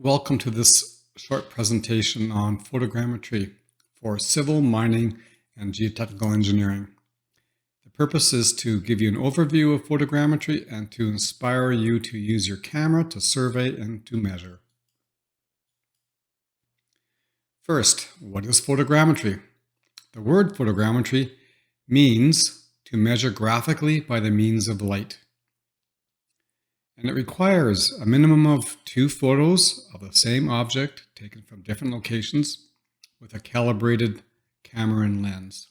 Welcome to this short presentation on photogrammetry for civil, mining, and geotechnical engineering. The purpose is to give you an overview of photogrammetry and to inspire you to use your camera to survey and to measure. First, what is photogrammetry? The word photogrammetry means to measure graphically by the means of light. And it requires a minimum of 2 photos of the same object taken from different locations with a calibrated camera and lens.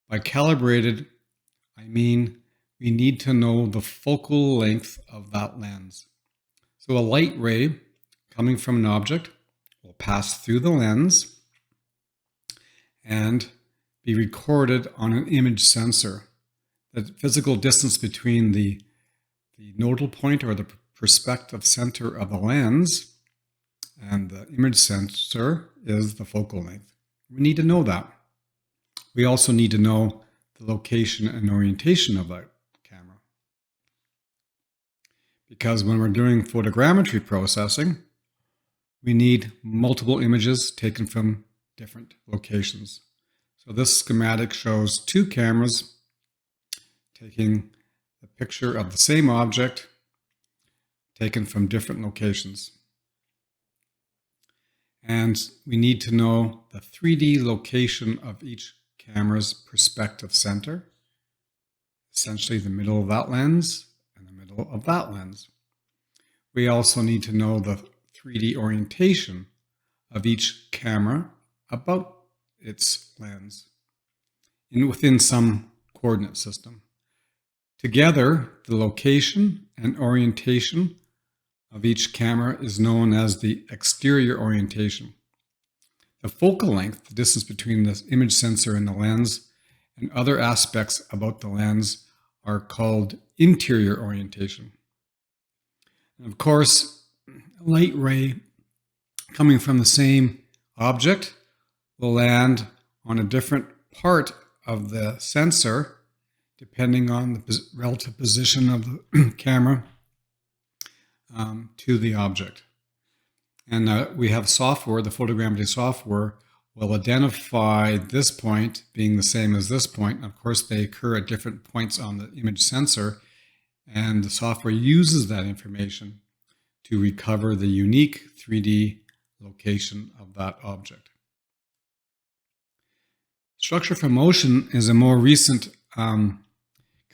By calibrated, I mean we need to know the focal length of that lens. So a light ray coming from an object will pass through the lens and be recorded on an image sensor. The physical distance between the nodal point or the perspective center of the lens and the image sensor is the focal length. We need to know that. We also need to know the location and orientation of that camera. Because when we're doing photogrammetry processing, we need multiple images taken from different locations. So this schematic shows 2 cameras taking a picture of the same object taken from different locations. And we need to know the 3D location of each camera's perspective center, essentially the middle of that lens and the middle of that lens. We also need to know the 3D orientation of each camera about its lens within some coordinate system. Together, the location and orientation of each camera is known as the exterior orientation. The focal length, the distance between the image sensor and the lens, and other aspects about the lens are called interior orientation. And of course, a light ray coming from the same object will land on a different part of the sensor depending on the relative position of the camera to the object. And we have software, the photogrammetry software will identify this point being the same as this point. And of course, they occur at different points on the image sensor, and the software uses that information to recover the unique 3D location of that object. Structure from motion is a more recent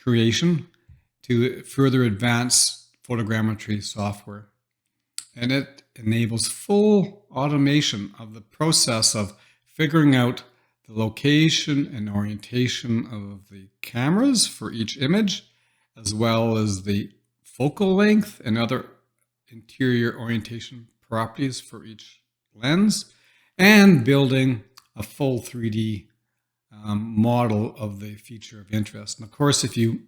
creation to further advance photogrammetry software. And it enables full automation of the process of figuring out the location and orientation of the cameras for each image, as well as the focal length and other interior orientation properties for each lens, and building a full 3D model of the feature of interest. And of course, if you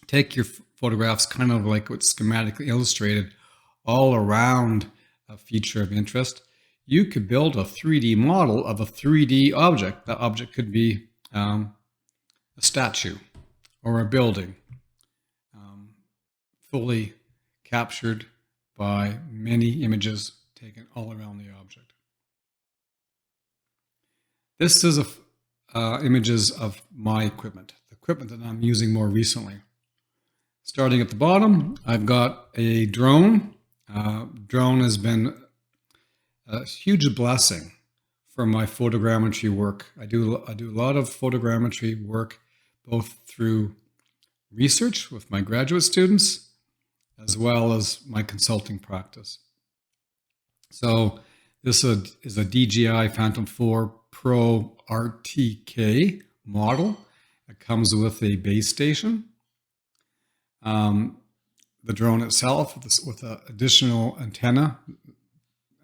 take your photographs kind of like what's schematically illustrated all around a feature of interest, you could build a 3D model of a 3D object. That object could be a statue or a building, fully captured by many images taken all around the object. This is images of my equipment, the equipment that I'm using more recently. Starting at the bottom, I've got a drone. Drone has been a huge blessing for my photogrammetry work. I do a lot of photogrammetry work, both through research with my graduate students, as well as my consulting practice. So this is a DJI Phantom 4 Pro RTK model. It comes with a base station. The drone itself with an additional antenna,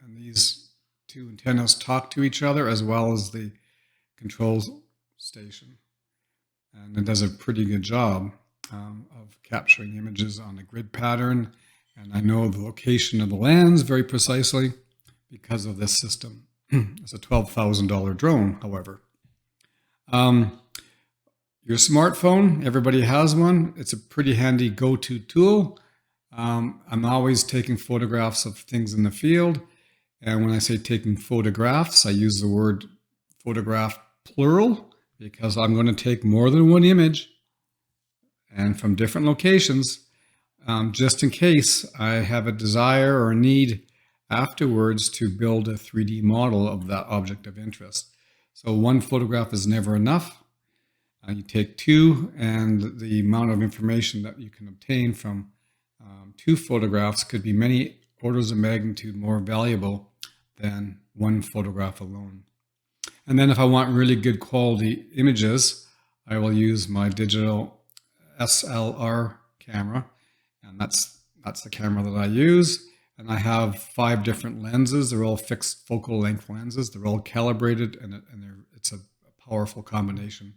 and these 2 antennas talk to each other as well as the control station. And it does a pretty good job of capturing images on a grid pattern. And I know the location of the lens very precisely because of this system. It's a $12,000 drone, however. Your smartphone, everybody has one. It's a pretty handy go-to tool. I'm always taking photographs of things in the field. And when I say taking photographs, I use the word photograph plural because I'm going to take more than one image and from different locations, just in case I have a desire or a need afterwards to build a 3D model of that object of interest. So one photograph is never enough. You take two, and the amount of information that you can obtain from two photographs could be many orders of magnitude more valuable than one photograph alone. And then if I want really good quality images, I will use my digital SLR camera, and that's the camera that I use. And I have 5 different lenses. They're all fixed focal length lenses. They're all calibrated, and it's a powerful combination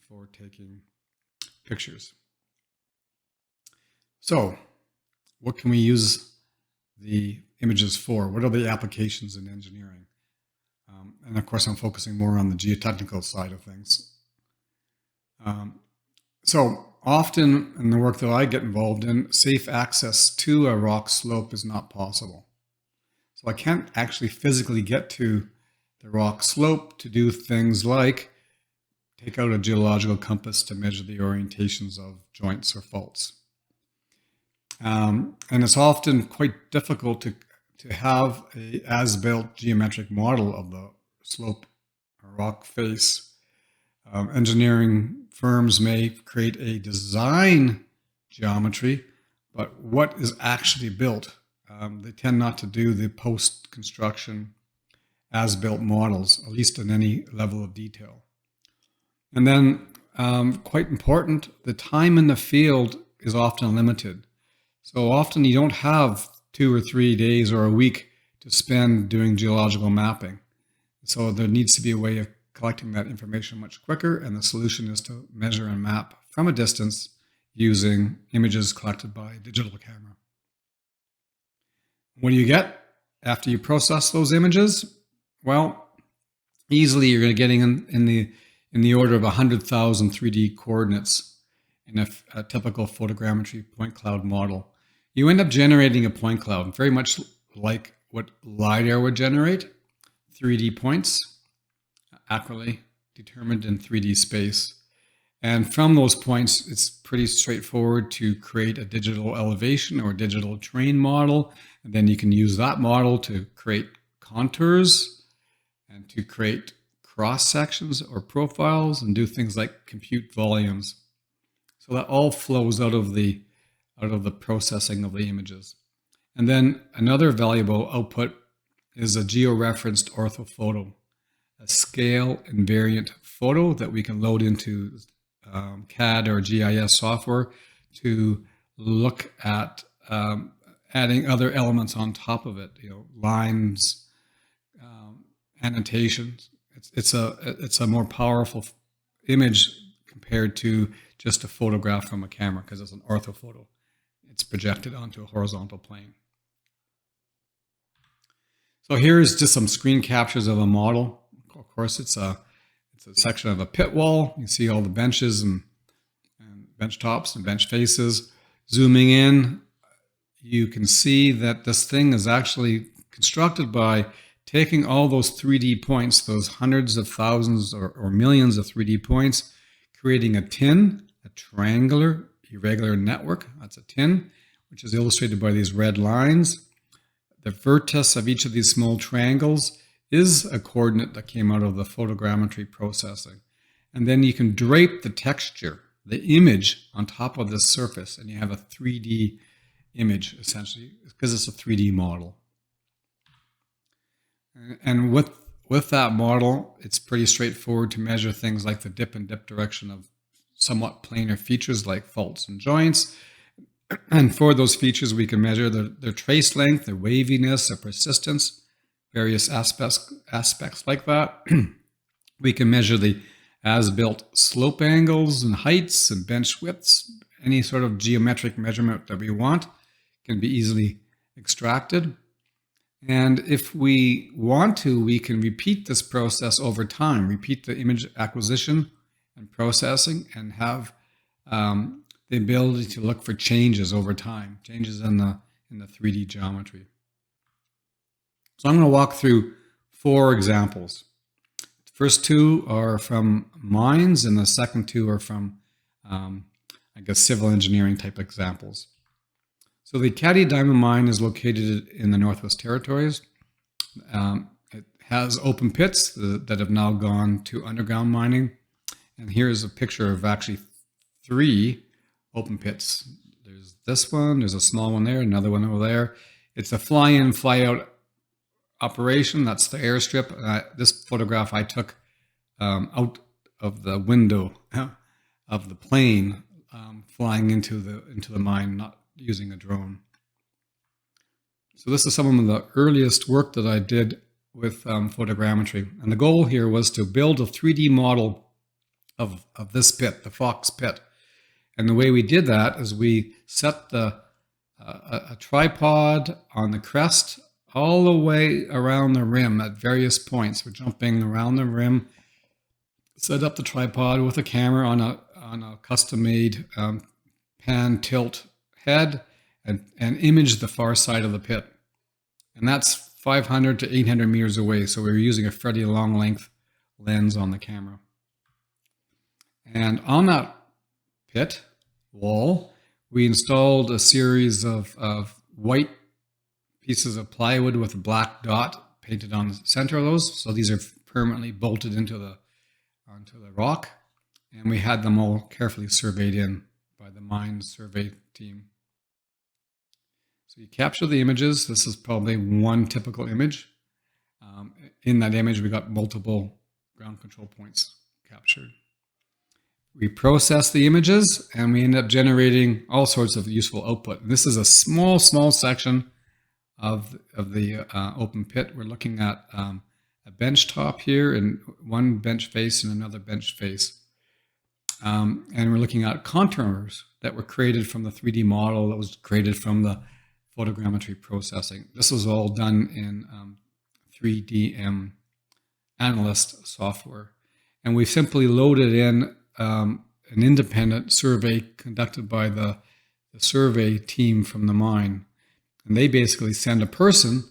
for taking pictures. So, what can we use the images for? What are the applications in engineering? And of course, I'm focusing more on the geotechnical side of things. So often in the work that I get involved in, safe access to a rock slope is not possible. So I can't actually physically get to the rock slope to do things like take out a geological compass to measure the orientations of joints or faults. And it's often quite difficult to have a as-built geometric model of the slope or rock face. Engineering firms may create a design geometry, but what is actually built? They tend not to do the post-construction as-built models, at least in any level of detail. And then, quite important, the time in the field is often limited. So often you don't have 2 or 3 days or a week to spend doing geological mapping. So there needs to be a way of collecting that information much quicker, and the solution is to measure and map from a distance using images collected by a digital camera. What do you get after you process those images? Well, easily you're getting in the order of 100,000 3D coordinates in a typical photogrammetry point cloud model. You end up generating a point cloud, very much like what LiDAR would generate, 3D points, accurately determined in 3D space. And from those points, it's pretty straightforward to create a digital elevation or a digital terrain model. And then you can use that model to create contours and to create cross sections or profiles and do things like compute volumes. So that all flows out of the processing of the images. And then another valuable output is a georeferenced orthophoto, a scale invariant photo that we can load into CAD or GIS software to look at adding other elements on top of it, lines, annotations. It's a more powerful image compared to just a photograph from a camera because it's an orthophoto. It's projected onto a horizontal plane. So here's just some screen captures of a model. Of course, it's a section of a pit wall. You see all the benches and bench tops and bench faces. Zooming in, you can see that this thing is actually constructed by taking all those 3D points, those hundreds of thousands or millions of 3D points, creating a tin, a triangular irregular network. That's a tin, which is illustrated by these red lines. The vertex of each of these small triangles is a coordinate that came out of the photogrammetry processing. And then you can drape the texture, the image, on top of this surface, and you have a 3D image, essentially, because it's a 3D model. And with that model, it's pretty straightforward to measure things like the dip and dip direction of somewhat planar features like faults and joints. And for those features, we can measure their trace length, their waviness, their persistence, various aspects like that. We can measure the as-built slope angles and heights and bench widths. Any sort of geometric measurement that we want can be easily extracted. And if we want to, we can repeat this process over time, repeat the image acquisition and processing, and have the ability to look for changes over time, changes in the 3D geometry. So I'm going to walk through 4 examples. The first 2 are from mines, and the second 2 are from, I guess, civil engineering type examples. So the Caddy Diamond Mine is located in the Northwest Territories. It has open pits that have now gone to underground mining. And here's a picture of actually 3 open pits. There's this one, there's a small one there, another one over there. It's a fly-in, fly-out operation. That's the airstrip. This photograph I took out of the window of the plane flying into the mine, not using a drone. So this is some of the earliest work that I did with photogrammetry. And the goal here was to build a 3D model of this pit, the Fox pit. And the way we did that is we set a tripod on the crest all the way around the rim at various points. We're jumping around the rim, set up the tripod with a camera on a custom-made pan tilt head and image the far side of the pit. And that's 500 to 800 meters away. So we were using a fairly long length lens on the camera. And on that pit wall, we installed a series of white pieces of plywood with a black dot painted on the center of those. So these are permanently bolted onto the rock. And we had them all carefully surveyed in by the mine survey team. So you capture the images. This is probably one typical image. In that image, we got multiple ground control points captured. We process the images and we end up generating all sorts of useful output. And this is a small section of the open pit. We're looking at a bench top here and one bench face and another bench face. And we're looking at contours that were created from the 3D model that was created from the photogrammetry processing. This was all done in 3D Analyst software. And we simply loaded in an independent survey conducted by the survey team from the mine. And they basically send a person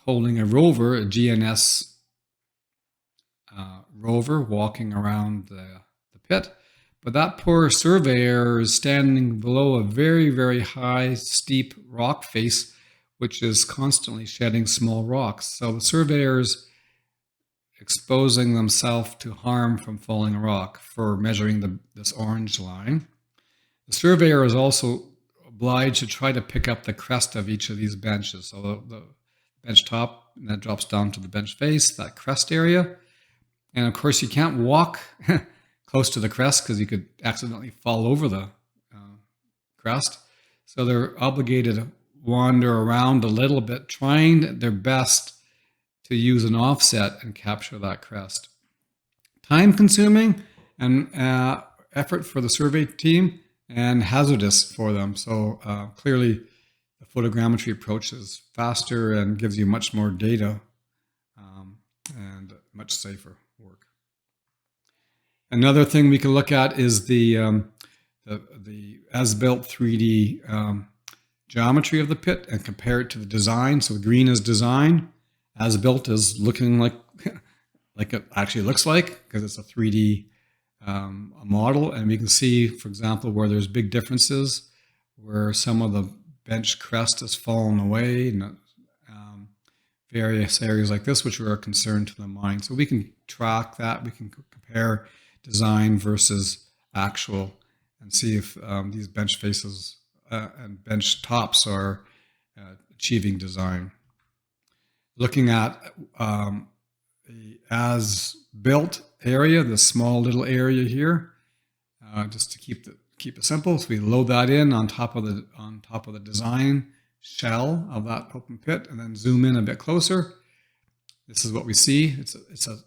holding a rover, a GNS rover, walking around the pit. But that poor surveyor is standing below a very, very high, steep rock face, which is constantly shedding small rocks. So the surveyor's exposing themselves to harm from falling rock for measuring this orange line. The surveyor is also obliged to try to pick up the crest of each of these benches. So the bench top, and that drops down to the bench face, that crest area. And of course you can't walk close to the crest because you could accidentally fall over the crest. So they're obligated to wander around a little bit, trying their best to use an offset and capture that crest. Time consuming and effort for the survey team and hazardous for them. So clearly the photogrammetry approach is faster and gives you much more data and much safer work. Another thing we can look at is the as-built 3D geometry of the pit and compare it to the design. So green is design. As built is looking like it actually looks like, because it's a 3D model. And we can see, for example, where there's big differences, where some of the bench crest has fallen away, and various areas like this, which are a concern to the mine. So we can track that. We can compare design versus actual and see if these bench faces and bench tops are achieving design. Looking at the as-built area, the small little area here, just to keep it simple. So we load that in on top of the design shell of that open pit, and then zoom in a bit closer. This is what we see. It's a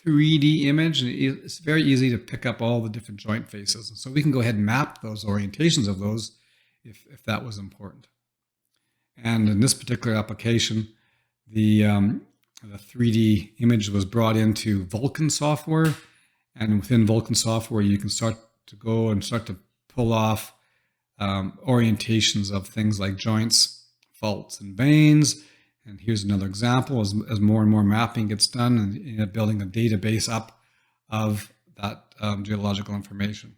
3D image, and it's very easy to pick up all the different joint faces. So we can go ahead and map those orientations of those if that was important. And in this particular application, the 3D image was brought into Vulkan software, and within Vulkan software you can start to pull off orientations of things like joints, faults, and veins. And here's another example as more and more mapping gets done and building a database up of that geological information.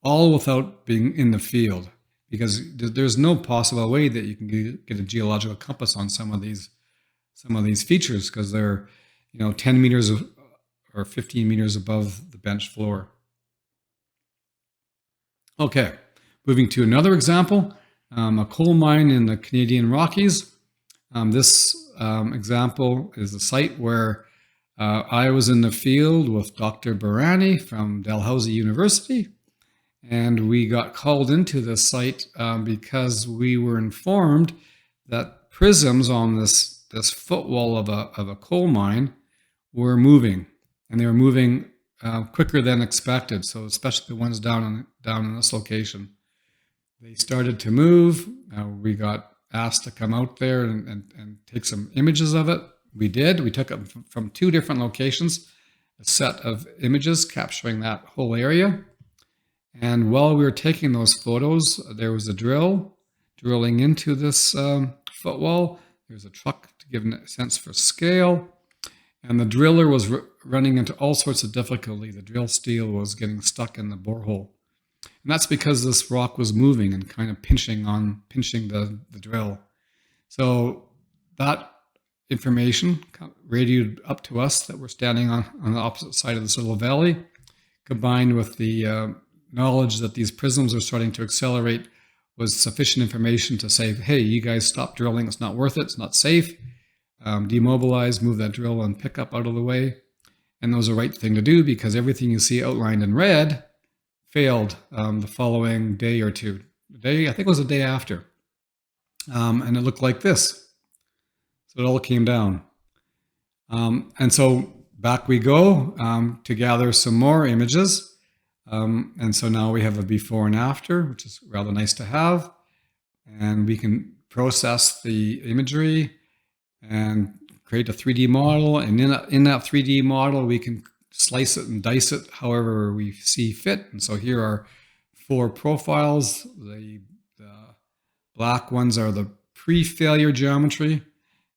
All without being in the field, because there's no possible way that you can get a geological compass on some of these features, because they're 10 meters or 15 meters above the bench floor. Okay, moving to another example, a coal mine in the Canadian Rockies. This example is a site where I was in the field with Dr. Barani from Dalhousie University, and we got called into this site because we were informed that prisms on this footwall of a coal mine were moving, and they were moving quicker than expected. So especially the ones down in this location, they started to move. We got asked to come out there and take some images of it. We did. We took it from 2 different locations, a set of images capturing that whole area. And while we were taking those photos, there was a drilling into this footwall. There was a truck to give a sense for scale. And the driller was running into all sorts of difficulty. The drill steel was getting stuck in the borehole. And that's because this rock was moving and kind of pinching the drill. So that information radioed up to us that we're standing on the opposite side of this little valley, combined with the knowledge that these prisms are starting to accelerate, was sufficient information to say, hey, you guys stop drilling. It's not worth it. It's not safe. Demobilize, move that drill and pick up out of the way. And that was the right thing to do, because everything you see outlined in red failed the following day or two. I think it was the day after. And it looked like this. So it all came down. And so back we go to gather some more images. And so now we have a before and after, which is rather nice to have. And we can process the imagery and create a 3D model. And in that 3D model, we can slice it and dice it however we see fit. And so here are 4 profiles. The black ones are the pre-failure geometry,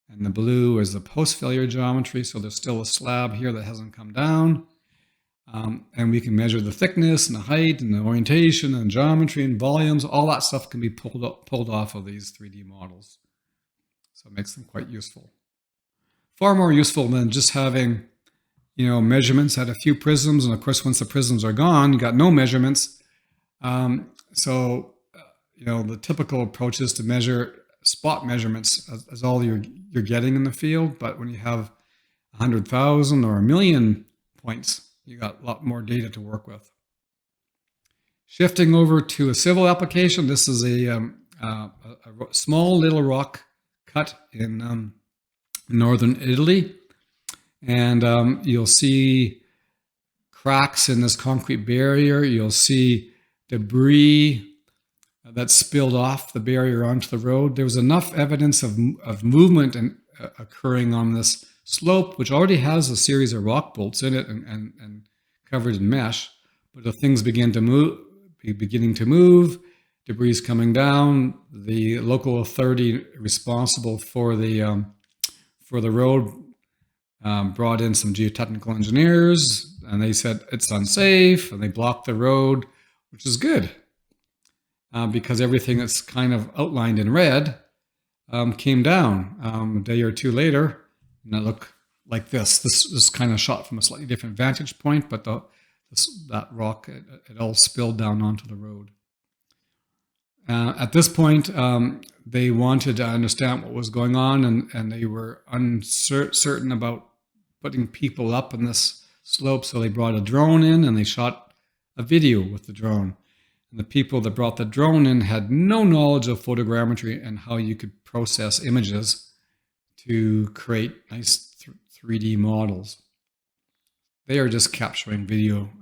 and the blue is the post-failure geometry. So there's still a slab here that hasn't come down. And we can measure the thickness and the height and the orientation and geometry and volumes. All that stuff can be pulled off of these 3D models. So it makes them quite useful. Far more useful than just having measurements at a few prisms. And of course, once the prisms are gone, you got no measurements. The typical approach is to measure spot measurements as all you're getting in the field. But when you have 100,000 or 1,000,000 points, you got a lot more data to work with. Shifting over to a civil application, this is a small little rock cut in northern Italy. And you'll see cracks in this concrete barrier. You'll see debris that spilled off the barrier onto the road. There was enough evidence of movement occurring on this slope, which already has a series of rock bolts in it and covered in mesh. But the things beginning to move, debris is coming down. The local authority responsible for the road brought in some geotechnical engineers, and they said it's unsafe, and they blocked the road, which is good because everything that's kind of outlined in red came down a day or 2 later, and it looked like this. This is kind of shot from a slightly different vantage point, but that rock, it all spilled down onto the road. At this point, they wanted to understand what was going on, and they were uncertain about putting people up in this slope. So they brought a drone in and they shot a video with the drone. And the people that brought the drone in had no knowledge of photogrammetry and how you could process images to create nice 3D models. They are just capturing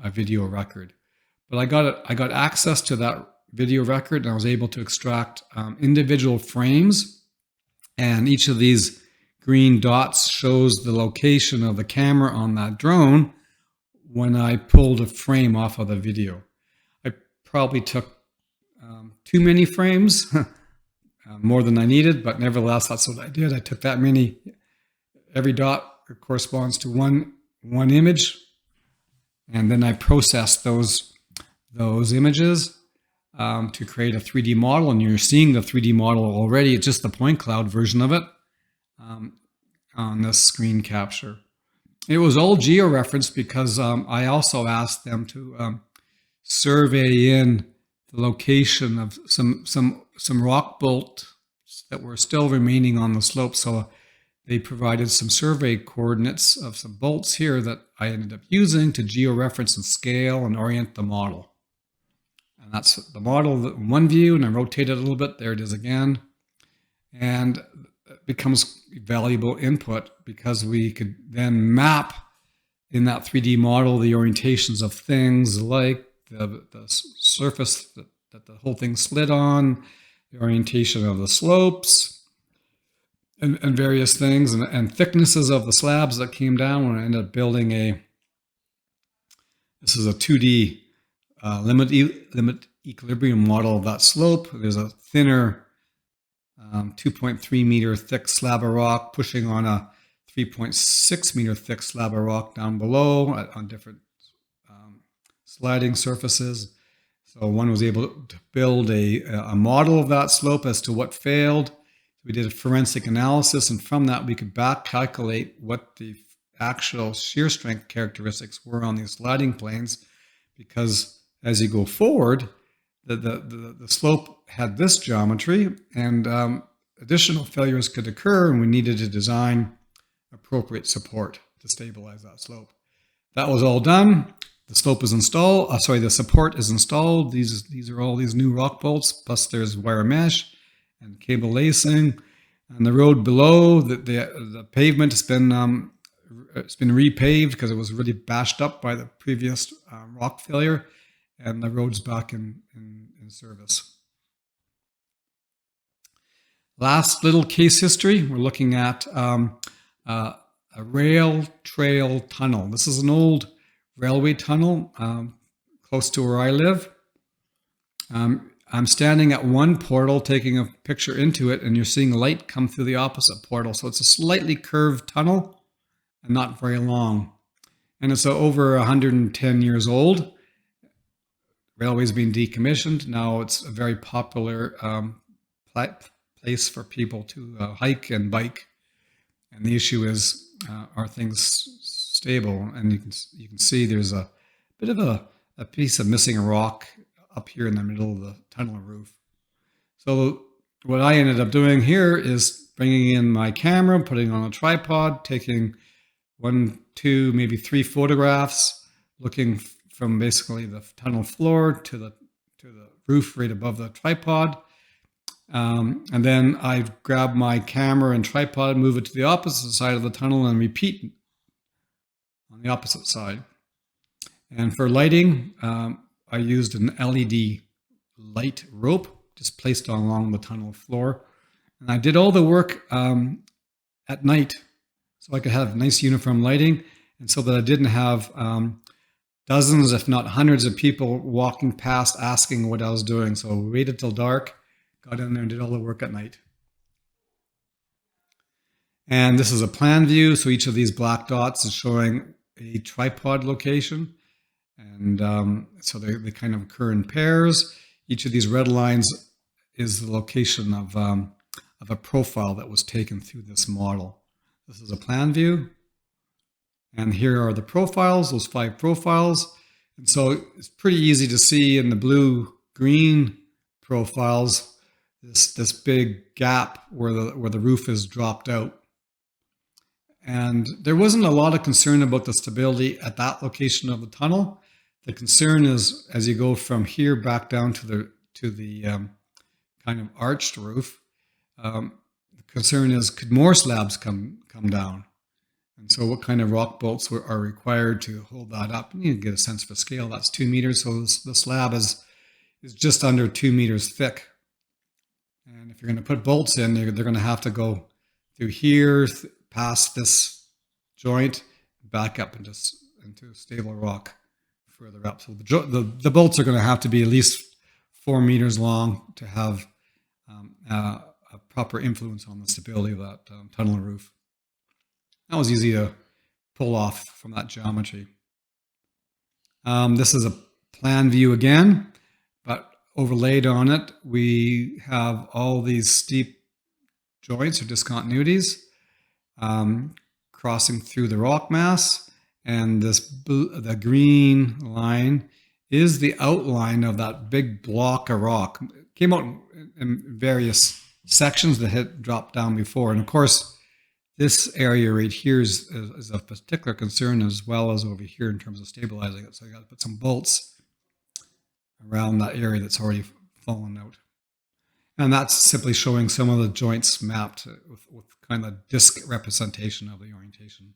a video record. But I got access to that video record, and I was able to extract individual frames, and each of these green dots shows the location of the camera on that drone when I pulled a frame off of the video. I probably took too many frames, more than I needed, but nevertheless, that's what I did. I took that many. Every dot corresponds to one image, and then I processed those images to create a 3D model. And you're seeing the 3D model already. It's just the point cloud version of it on this screen capture. It was all georeferenced because I also asked them to survey in the location of some rock bolts that were still remaining on the slope. So they provided some survey coordinates of some bolts here that I ended up using to georeference and scale and orient the model. And that's the model in one view, and I rotate it a little bit. There it is again. And it becomes valuable input because we could then map in that 3D model the orientations of things like the surface that the whole thing slid on, the orientation of the slopes, and various things, and thicknesses of the slabs that came down when I ended up building this is a 2D limit equilibrium model of that slope. There's a thinner 2.3 meter thick slab of rock pushing on a 3.6 meter thick slab of rock down below on different sliding surfaces. So one was able to build a model of that slope as to what failed. We did a forensic analysis, and from that we could back calculate what the actual shear strength characteristics were on these sliding planes, because as you go forward, the slope had this geometry, and additional failures could occur, and we needed to design appropriate support to stabilize that slope. That was all done. The slope is installed. The support is installed. These are all these new rock bolts, plus there's wire mesh and cable lacing. And the road below, the pavement has been it's been repaved because it was really bashed up by the previous rock failure, and the road's back in service. Last little case history, we're looking at a rail trail tunnel. This is an old railway tunnel close to where I live. I'm standing at one portal taking a picture into it, and you're seeing light come through the opposite portal. So it's a slightly curved tunnel and not very long. And it's over 110 years old. Railway's been decommissioned. Now it's a very popular place for people to hike and bike. And the issue is, are things stable? And you can see there's a bit of a piece of missing rock up here in the middle of the tunnel roof. So what I ended up doing here is bringing in my camera, putting it on a tripod, taking 1, 2, maybe 3 photographs, looking from basically the tunnel floor to the roof right above the tripod. And then I grab my camera and tripod, move it to the opposite side of the tunnel, and repeat on the opposite side. And for lighting, I used an LED light rope just placed along the tunnel floor. And I did all the work at night so I could have nice uniform lighting, and so that I didn't have dozens, if not hundreds of people walking past asking what I was doing. So I waited till dark, got in there and did all the work at night. And this is a plan view. So each of these black dots is showing a tripod location. And so they kind of occur in pairs. Each of these red lines is the location of a profile that was taken through this model. This is a plan view. And here are the profiles, those 5 profiles. And so it's pretty easy to see in the blue-green profiles this big gap where the roof is dropped out. And there wasn't a lot of concern about the stability at that location of the tunnel. The concern is as you go from here back down to the kind of arched roof. The concern is, could more slabs come down? And so what kind of rock bolts are required to hold that up? You need to get a sense for scale. That's 2 meters, so the slab is just under 2 meters thick. And if you're going to put bolts in, they're going to have to go through here, past this joint, back up into stable rock further up. So the bolts are going to have to be at least 4 meters long to have a proper influence on the stability of that tunnel roof. That was easy to pull off from that geometry. This is a plan view again, but overlaid on it, we have all these steep joints or discontinuities crossing through the rock mass, and the green line is the outline of that big block of rock. It came out in various sections that had dropped down before, and of course, this area right here is of particular concern, as well as over here in terms of stabilizing it. So you got to put some bolts around that area that's already fallen out. And that's simply showing some of the joints mapped with kind of disc representation of the orientation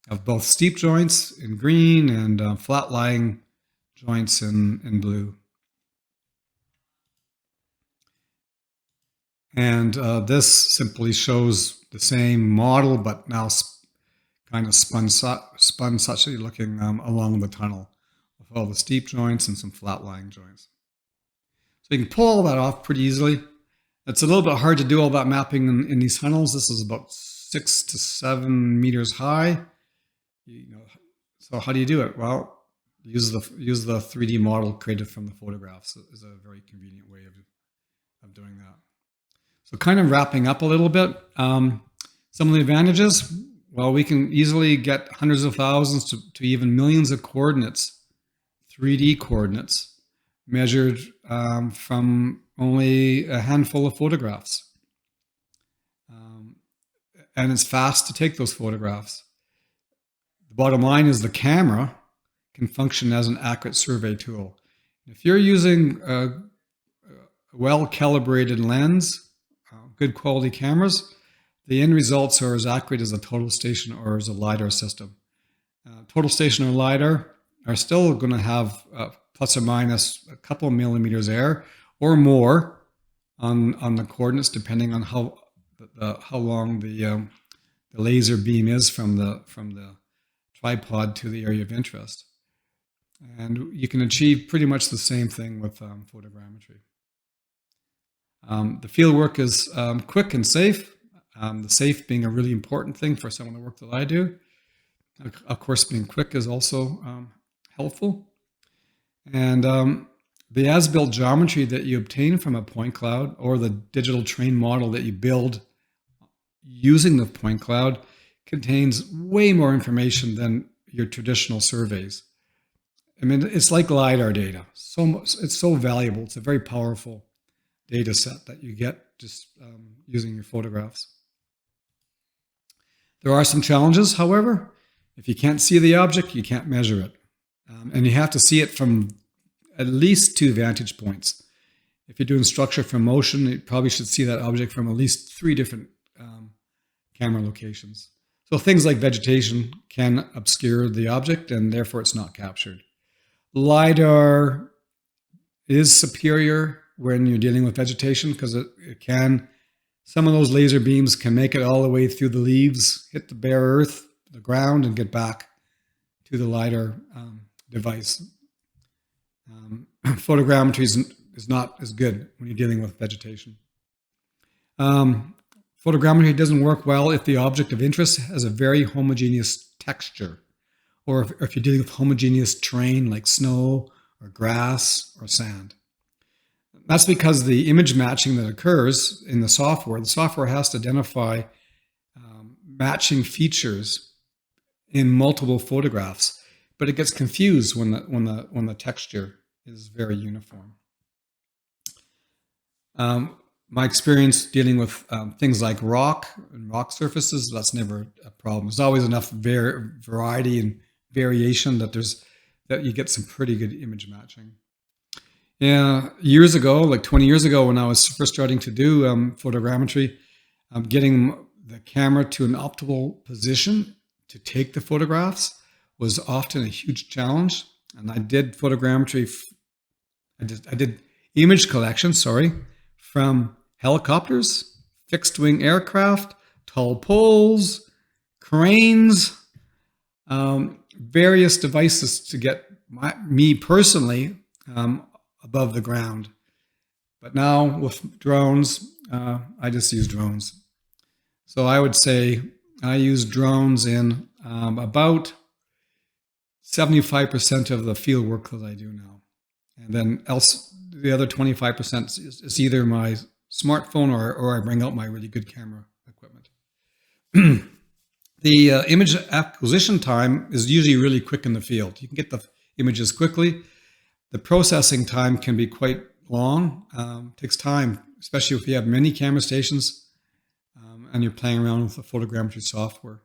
of both steep joints in green and flat-lying joints in blue. And this simply shows the same model, but now kind of spun such that you're looking along the tunnel with all the steep joints and some flat-lying joints. So you can pull all that off pretty easily. It's a little bit hard to do all that mapping in these tunnels. This is about 6 to 7 meters high. So how do you do it? Well, use the 3D model created from the photographs is a very convenient way of doing that. So kind of wrapping up a little bit, some of the advantages, well, we can easily get hundreds of thousands to even millions of coordinates, 3D coordinates, measured from only a handful of photographs. And it's fast to take those photographs. The bottom line is the camera can function as an accurate survey tool. If you're using a well-calibrated lens, good quality cameras, the end results are as accurate as a total station or as a LiDAR system. Total station or LiDAR are still going to have plus or minus a couple of millimeters error or more on the coordinates, depending on how long the laser beam is from the tripod to the area of interest. And you can achieve pretty much the same thing with photogrammetry. The field work is quick and safe. The safe being a really important thing for some of the work that I do. Of course, being quick is also helpful. And the as-built geometry that you obtain from a point cloud or the digital train model that you build using the point cloud contains way more information than your traditional surveys. I mean, it's like LiDAR data. It's so valuable. It's a very powerful data set that you get just using your photographs. There are some challenges, however. If you can't see the object, you can't measure it. And you have to see it from at least 2 vantage points. If you're doing structure from motion, you probably should see that object from at least 3 different camera locations. So things like vegetation can obscure the object and therefore it's not captured. LiDAR is superior when you're dealing with vegetation because some of those laser beams can make it all the way through the leaves, hit the bare earth, the ground, and get back to the LiDAR device. Photogrammetry is not as good when you're dealing with vegetation. Photogrammetry doesn't work well if the object of interest has a very homogeneous texture, or if you're dealing with homogeneous terrain like snow or grass or sand. That's because the image matching that occurs in the software has to identify matching features in multiple photographs, but it gets confused when the texture is very uniform. My experience dealing with things like rock and rock surfaces, that's never a problem. There's always enough variety and variation that you get some pretty good image matching. Yeah, years ago, like 20 years ago, when I was first starting to do photogrammetry, getting the camera to an optimal position to take the photographs was often a huge challenge. And I did photogrammetry, I did image collection, from helicopters, fixed wing aircraft, tall poles, cranes, various devices to get me personally above the ground. But now with drones, I just use drones. So I would say I use drones in about 75% of the field work that I do now. And then the other 25% is either my smartphone or I bring out my really good camera equipment. The image acquisition time is usually really quick in the field. You can get the images quickly. The processing time can be quite long. It takes time, especially if you have many camera stations and you're playing around with the photogrammetry software.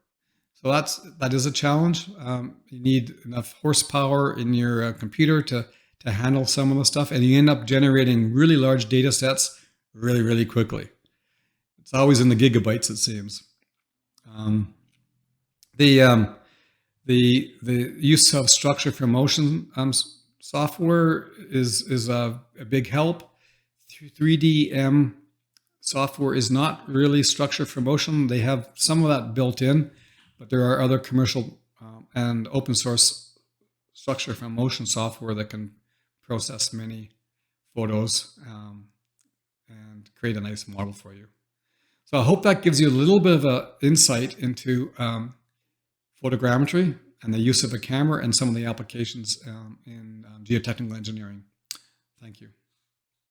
So that is a challenge. You need enough horsepower in your computer to handle some of the stuff, and you end up generating really large data sets really, really quickly. It's always in the gigabytes, it seems. The use of structure for motion software is a big help. 3DM software is not really structure for motion. They have some of that built in, but there are other commercial and open source structure from motion software that can process many photos and create a nice model for you. So I hope that gives you a little bit of an insight into photogrammetry and the use of a camera and some of the applications in geotechnical engineering. Thank you.